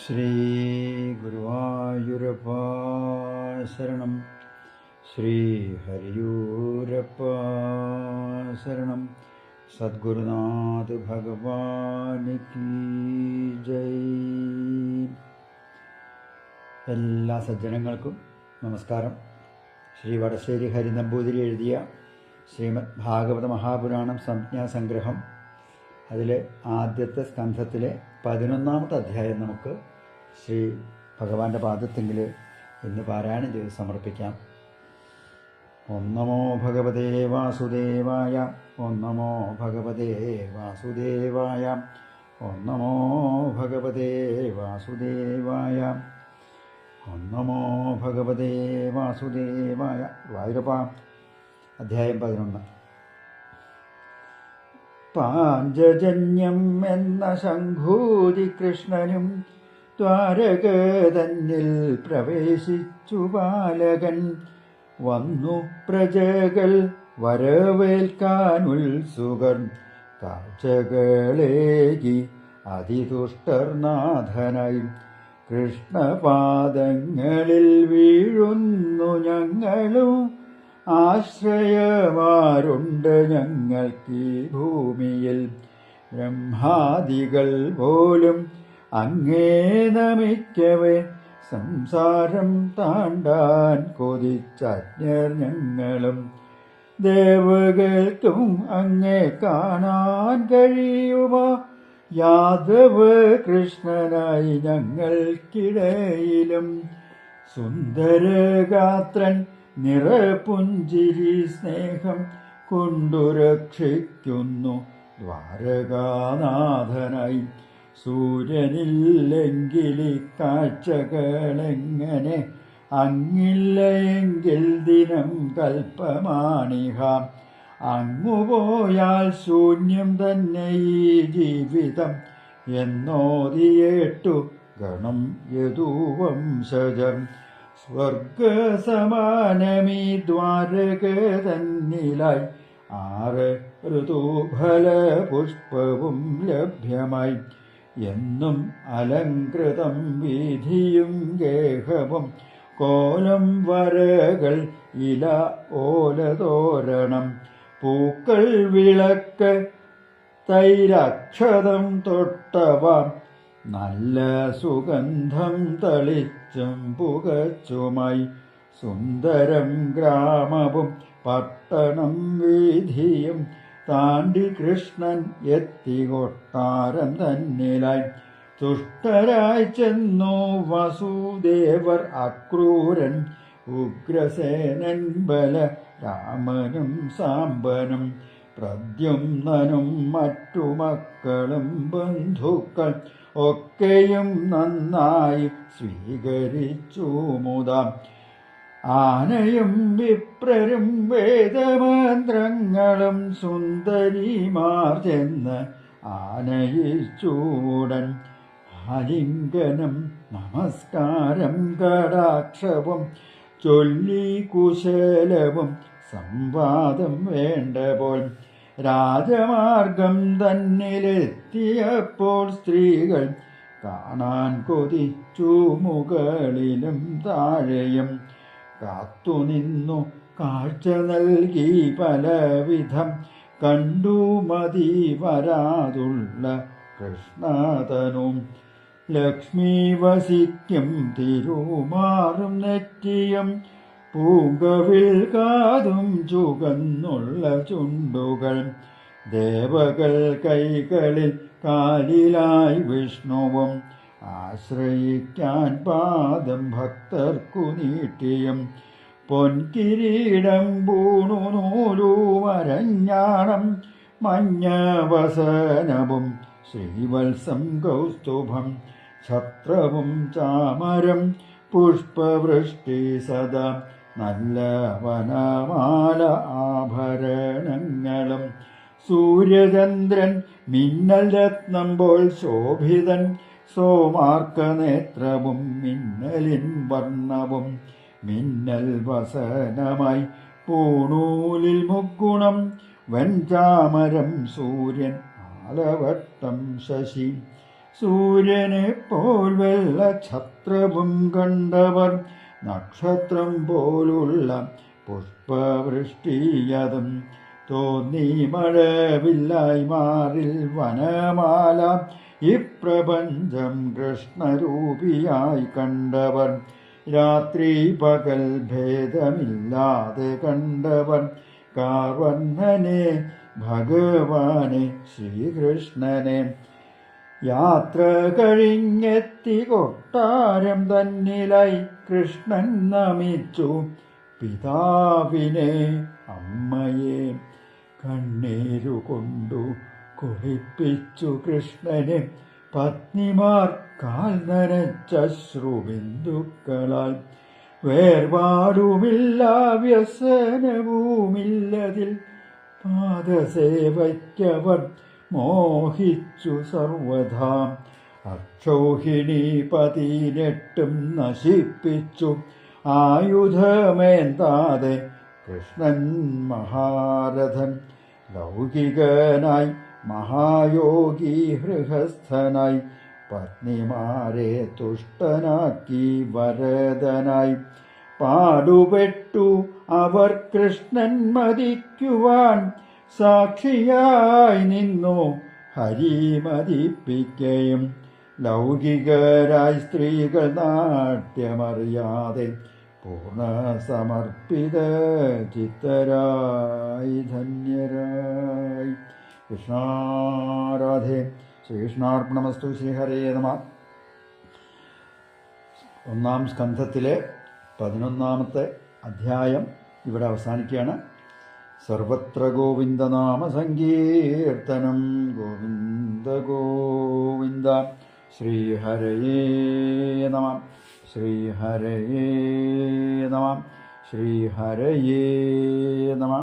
ശ്രീ ഗുരുവായൂരപ്പ ശരണം. ശ്രീ ഹരിയൂരപ്പ ശരണം. സദ്ഗുരുനാഥ് ഭഗവാന് കീ ജയ്. എല്ലാ സജ്ജനങ്ങൾക്കും നമസ്കാരം. ശ്രീ വടശ്ശേരി ഹരി നമ്പൂതിരി എഴുതിയ ശ്രീമദ് ഭാഗവത മഹാപുരാണം സംജ്ഞാസംഗ്രഹം, അതിലെ ആദ്യത്തെ സ്കന്ധത്തിലെ 11ാമത്തെ അധ്യായം നമുക്ക് ശ്രീ ഭഗവാന്റെ പാദത്തെങ്കിൽ ഇന്ന് പാരായണം ചെയ്ത് സമർപ്പിക്കാം. ഓം നമോ ഭഗവതേ വാസുദേവായ. ഓം നമോ ഭഗവതേ വാസുദേവായ. ഓം നമോ ഭഗവതേ വാസുദേവായ. ഓം നമോ ഭഗവതേ വാസുദേവായ. വായുരപ്പ. അധ്യായം 11. പാഞ്ചജന്യം എന്ന ശംഭൂതി കൃഷ്ണനും ദ്വാരക തന്നിൽ പ്രവേശിച്ചു ബാലകൻ. വന്നു പ്രജകൾ വരവേൽക്കാൻ ഉത്സുകർ. കാഴ്ചകളേകി അതിതുഷ്ടർനാഥനായി. കൃഷ്ണപാദങ്ങളിൽ വീഴുന്നു ഞങ്ങളും. ആശ്രയമാരുണ്ട് ഞങ്ങൾക്ക് ഭൂമിയിൽ. ബ്രഹ്മാദികൾ പോലും അങ്ങേ നമിക്കവേ. സംസാരം താണ്ടാൻ കൊതിച്ചജ്ഞർ ഞങ്ങളും. ദേവകൾക്കും അങ്ങേ കാണാൻ കഴിയുമോ? യാദവ കൃഷ്ണനായി ഞങ്ങൾക്കിടയിലും. സുന്ദരഗാത്രൻ നിറപുഞ്ചിരി സ്നേഹം കൊണ്ടു രക്ഷിക്കുന്നു ദ്വാരകാനാഥനായി. സൂര്യനില്ലെങ്കിലി കാഴ്ചകളെങ്ങനെ? അങ്ങില്ലയെങ്കിൽ ദിനം കൽപ്പമാണിഹ. അങ്ങുപോയാൽ ശൂന്യം തന്നെ ഈ ജീവിതം എന്നോതിയേട്ടു ഗണം യദുവംശജം. സ്വർഗസമാനമീ ദ്വാരക തന്നിലായി. 6 ഋതുഫല പുഷ്പവും ലഭ്യമായി. എന്നും അലങ്കൃതം വീഥിയും ഗേഹവും. കോലം വരകൾ ഇല ഓലതോരണം. പൂക്കൾ വിളക്ക് തൈരക്ഷതം തൊട്ടവ. നല്ല സുഗന്ധം തളിച്ചും പുകച്ചുമായി. സുന്ദരം ഗ്രാമവും പട്ടണം വീഥിയും താണ്ടി കൃഷ്ണൻ എത്തി കൊട്ടാരം തന്നിലായി. തുഷ്ടരായി ചെന്നു വസുദേവർ അക്രൂരൻ. ഉഗ്രസേനൻ ബല രാമനും സാമ്പനും. പ്രദ്യുമ്നനും മറ്റു മക്കളും ബന്ധുക്കൾ ഒക്കെയും നന്നായി സ്വീകരിച്ചു മുതാം. ആനയും വിപ്രരും വേദമന്ത്രങ്ങളും സുന്ദരിമാർ ചെന്ന് ആനയിച്ചൂടൻ. ആലിംഗനം നമസ്കാരം കടാക്ഷവും ചൊല്ലി കുശലവും സംവാദം വേണ്ടപ്പോൾ. രാജമാർഗം തന്നിലെത്തിയപ്പോൾ സ്ത്രീകൾ കാണാൻ കൊതിച്ചു മുകളിലും താഴെയും. കാത്തുനിന്നു കാഴ്ച നൽകി പലവിധം. കണ്ടു മതി വരാതുള്ള കൃഷ്ണതനും. ലക്ഷ്മി വസിക്കും തിരുമാറും നെറ്റിയും. പൂങ്കവിൽ കാതും ചുകന്നുള്ള ചുണ്ടുകൾ. ദേവകൾ കൈകളിൽ കാലിലായി വിഷ്ണുവും. ആശ്രയിക്കാൻ പാദം ഭക്തർക്കു നീട്ടിയും. പൊൻകിരീടം പൂണു നൂലുമരഞ്ഞാണം. മഞ്ഞവസനവും ശ്രീവത്സം കൗസ്തുഭം. ഛത്രവും ചാമരം പുഷ്പവൃഷ്ടി സദാ. നല്ല വനമാല ആഭരണങ്ങളും. സൂര്യചന്ദ്രൻ മിന്നൽ രത്നം പോൽ ശോഭിതൻ. സോമാർക്കനേത്രവും മിന്നലിൻ വർണ്ണവും. മിന്നൽ വസനമായി പൂണൂലിൽ മുഗുണം. വെഞ്ചാമരം സൂര്യൻ ആലവട്ടം ശശി. സൂര്യനെ പോൽ വെള്ള ഛത്രവും കണ്ടവർ നക്ഷത്രം പോലുള്ള പുഷ്പവൃഷ്ടിയതും തോന്നി മഴവില്ലായി മാറിൽ വനമാല ഇപ്രപഞ്ചം കൃഷ്ണരൂപിയായി കണ്ടവർ രാത്രി പകൽ ഭേദമില്ലാതെ കണ്ടവർ കാർവർണ്ണനെ ഭഗവാനെ ശ്രീകൃഷ്ണനെ യാത്ര കഴിഞ്ഞെത്തി കൊട്ടാരം തന്നിലായി കൃഷ്ണൻ നമിച്ചു പിതാവിനെ അമ്മയെ കണ്ണീരുകൊണ്ടു കുളിപ്പിച്ചു കൃഷ്ണനെ പത്നിമാർ കാൽ നനച്ചശ്രുബിന്ദുക്കളാൽ വേർപാടുമില്ല വ്യസനവുമില്ലതിൽ പാദസേവയ്ക്കവർ മോഹിച്ചു സർവഥാ അക്ഷോഹിണി 18 നശിപ്പിച്ചു ആയുധമേന്താതെ കൃഷ്ണൻ മഹാരഥൻ ലൗകികനായി മഹായോഗി ഹൃഹസ്ഥനായി പത്നിമാരെ തുഷ്ടനാക്കി വരദനായി പാടുപെട്ടു അവർ കൃഷ്ണൻ മതിക്കുവാൻ സാക്ഷിയായി നിന്നു ഹരിമതിപ്പിക്കയും ലൗകികരായി സ്ത്രീകൾ നാട്യമറിയാതെ പൂർണ്ണ സമർപ്പിത ചിത്തരായി ധന്യരായി. കൃഷ്ണാരാധേ. ശ്രീകൃഷ്ണാർപ്പണമസ്തു. ശ്രീഹരേ നമഃ. 1-ാം സ്കന്ധത്തിലെ 11-ാമത്തെ അധ്യായം ഇവിടെ അവസാനിക്കുകയാണ്. സർവത്ര ഗോവിന്ദനാമ സങ്കീർത്തനം. ഗോവിന്ദ ഗോവിന്ദ. ശ്രീഹരയേ നമഃ. ശ്രീഹരയേ നമഃ. ശ്രീഹരയേ നമഃ.